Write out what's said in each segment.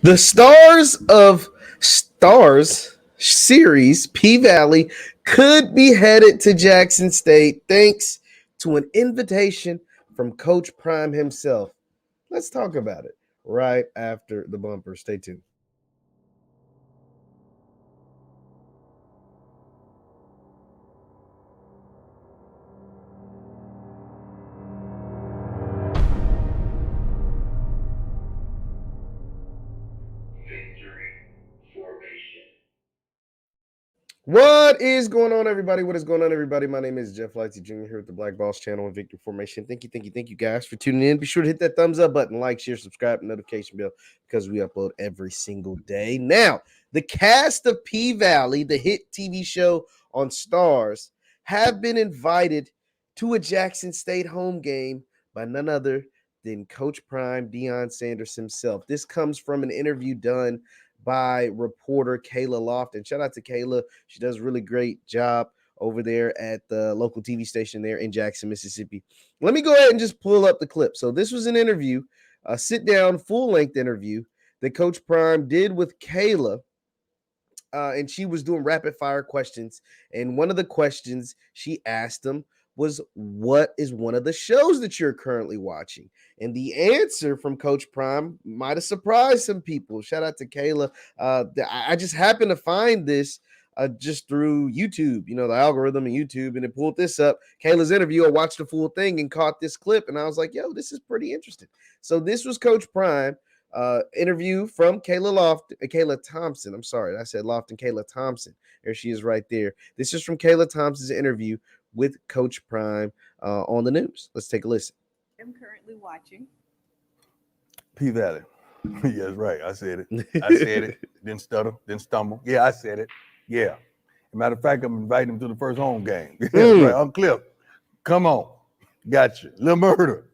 The stars of Stars series, P Valley, could be headed to Jackson State thanks to an invitation from Coach Prime himself. Let's talk about it right after the bumper. Stay tuned. What is going on, everybody? What is going on, everybody? My name is JeffLightsyJr. here with the Black Boss channel and Victory Formation. Thank you guys for tuning in. Be sure to hit that thumbs up button, like, share, subscribe, and notification bell because we upload every single day. Now, the cast of P Valley, the hit TV show on Stars, have been invited to a Jackson State home game by none other than Coach Prime, Deion Sanders himself. This comes from an interview done by reporter Kayla Lofton. Shout out to Kayla. She does a really great job over there at the local TV station there in Jackson, Mississippi. Let me go ahead and just pull up the clip. So this was an interview, a sit-down, full-length interview that Coach Prime did with Kayla, and she was doing rapid-fire questions. And one of the questions she asked him was, what is one of the shows that you're currently watching? And the answer from Coach Prime might have surprised some people. Shout out to Kayla. I just happened to find this just through YouTube, the algorithm in YouTube, and it pulled this up. Kayla's interview. I watched the full thing and caught this clip, and I was like, yo, this is pretty interesting. So this was Coach Prime. Interview from Kayla Thompson. I'm sorry, I said Lofton. Kayla Thompson. There she is right there. This is from Kayla Thompson's interview with Coach Prime on the news. Let's take a listen. I'm currently watching P Valley. Yes, right. I said it. I said it. Didn't stutter. Didn't stumble. Yeah, I said it. Yeah. As a matter of fact, I'm inviting him to the first home game. That's right. I'm Cliff. Come on. Gotcha. Little murder.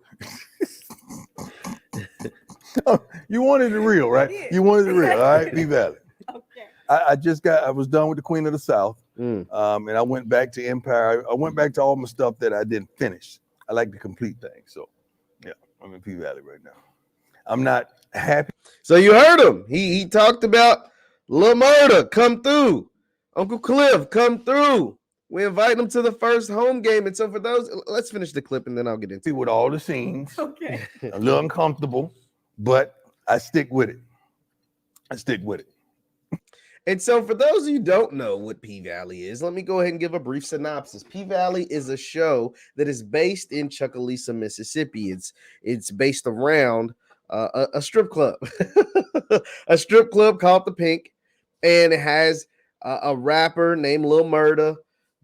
You wanted it real, right? You wanted it real. All right, P Valley. Okay. I was done with the Queen of the South. And I went back to Empire. I went back to all my stuff that I didn't finish. I like to complete things. So yeah, I'm in P Valley right now. I'm not happy. So you heard him. He talked about Lil Murda, come through. Uncle Cliff, come through. We invite him to the first home game. And so for those, let's finish the clip and then I'll get into it. With all the scenes. Okay. A little uncomfortable, but I stick with it. And so for those of you who don't know what P Valley is, let me go ahead and give a brief synopsis. P Valley is a show that is based in Chucalissa, Mississippi. It's based around a strip club, a strip club called The Pink, and it has a rapper named Lil Murda.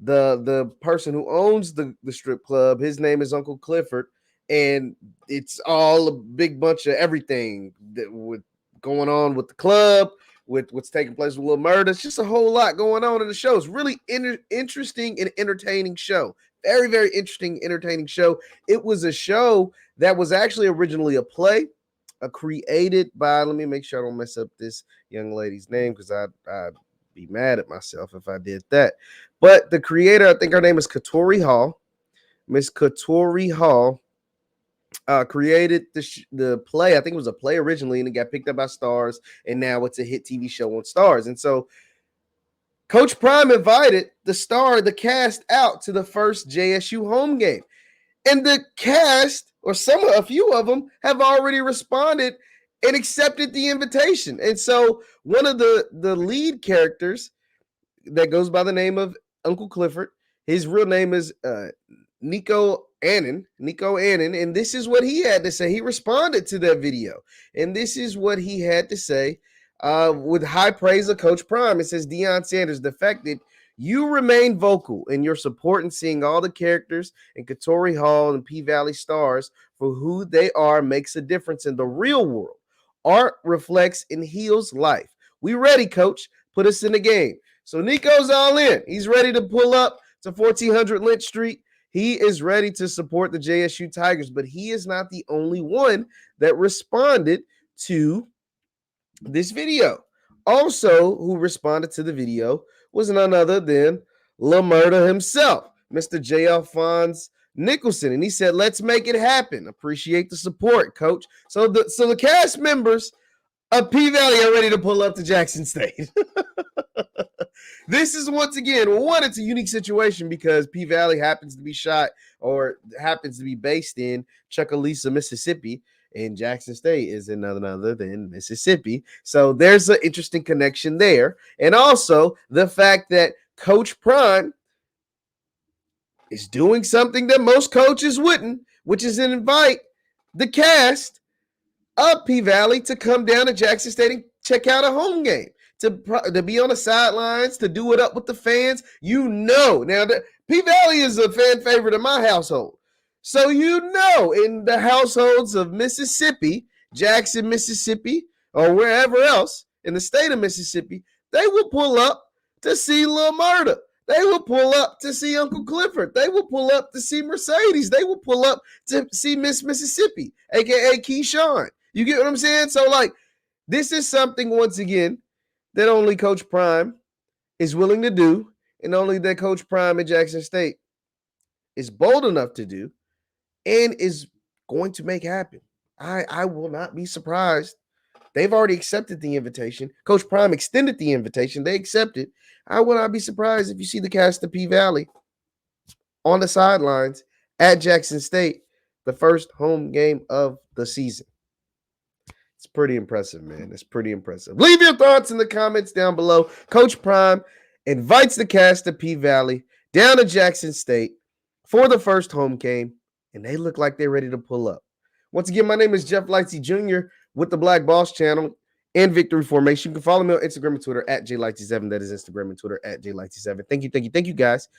The person who owns the strip club, his name is Uncle Clifford, and it's all a big bunch of everything that would going on with the club, with what's taking place with Lil Murda. It's just a whole lot going on in the show. It's really interesting and entertaining show. Very, very interesting, entertaining show. It was a show that was actually originally a play, created by, let me make sure I don't mess up this young lady's name because I'd be mad at myself if I did that. But the creator, I think her name is Katori Hall. Miss Katori Hall created the play. I think it was a play originally, and it got picked up by Stars, and now it's a hit TV show on Stars. And so Coach Prime invited the cast out to the first JSU home game. And the cast, or a few of them, have already responded and accepted the invitation. And so one of the lead characters that goes by the name of Uncle Clifford, his real name is Nico Annan, and this is what he had to say. He responded to that video, and this is what he had to say with high praise of Coach Prime. It says, Deion Sanders, the fact that you remain vocal in your support and seeing all the characters in Katori Hall and P Valley Stars for who they are makes a difference in the real world. Art reflects and heals life. We ready, Coach. Put us in the game. So Nico's all in. He's ready to pull up to 1400 Lynch Street. He is ready to support the JSU Tigers, but he is not the only one that responded to this video. Also, who responded to the video was none other than Lil Murda himself, Mr. J. Alphonse Nicholson. And he said, let's make it happen. Appreciate the support, Coach. So the cast members P Valley are ready to pull up to Jackson State. This is once again, it's a unique situation because P Valley happens to be happens to be based in Chucalissa, Mississippi, and Jackson State is in none other than Mississippi. So there's an interesting connection there. And also the fact that Coach Prime is doing something that most coaches wouldn't, which is invite the cast of P Valley to come down to Jackson State and check out a home game, to be on the sidelines, to do it up with the fans. Now P Valley is a fan favorite in my household. So in the households of Mississippi, Jackson, Mississippi, or wherever else in the state of Mississippi, they will pull up to see Lil Murda. They will pull up to see Uncle Clifford. They will pull up to see Mercedes. They will pull up to see Miss Mississippi, a.k.a. Keyshawn. You get what I'm saying? So, this is something, once again, that only Coach Prime is willing to do, and only that Coach Prime at Jackson State is bold enough to do, and is going to make happen. I will not be surprised. They've already accepted the invitation. Coach Prime extended the invitation. They accepted. I will not be surprised if you see the cast of P Valley on the sidelines at Jackson State, the first home game of the season. It's pretty impressive, man. It's pretty impressive. Leave your thoughts in the comments down below. Coach Prime invites the cast of P Valley down to Jackson State for the first home game, and they look like they're ready to pull up. Once again, my name is JeffLightsyJr. with the Black Boss Channel and Victory Formation. You can follow me on Instagram and Twitter at JLightsy7. That is Instagram and Twitter at JLightsy7. Thank you guys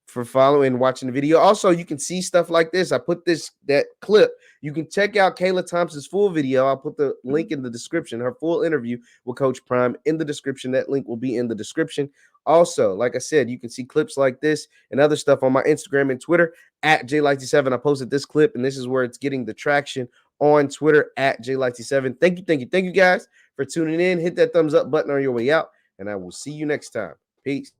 for following and watching the video. Also, you can see stuff like this. I put that clip. You can check out Kayla Thompson's full video. I'll put the link in the description, her full interview with Coach Prime in the description. That link will be in the description. Also, like I said, you can see clips like this and other stuff on my Instagram and Twitter at JLightsy7. I posted this clip, and this is where it's getting the traction on Twitter at JLightsy7. Thank you guys for tuning in. Hit that thumbs up button on your way out, and I will see you next time. Peace.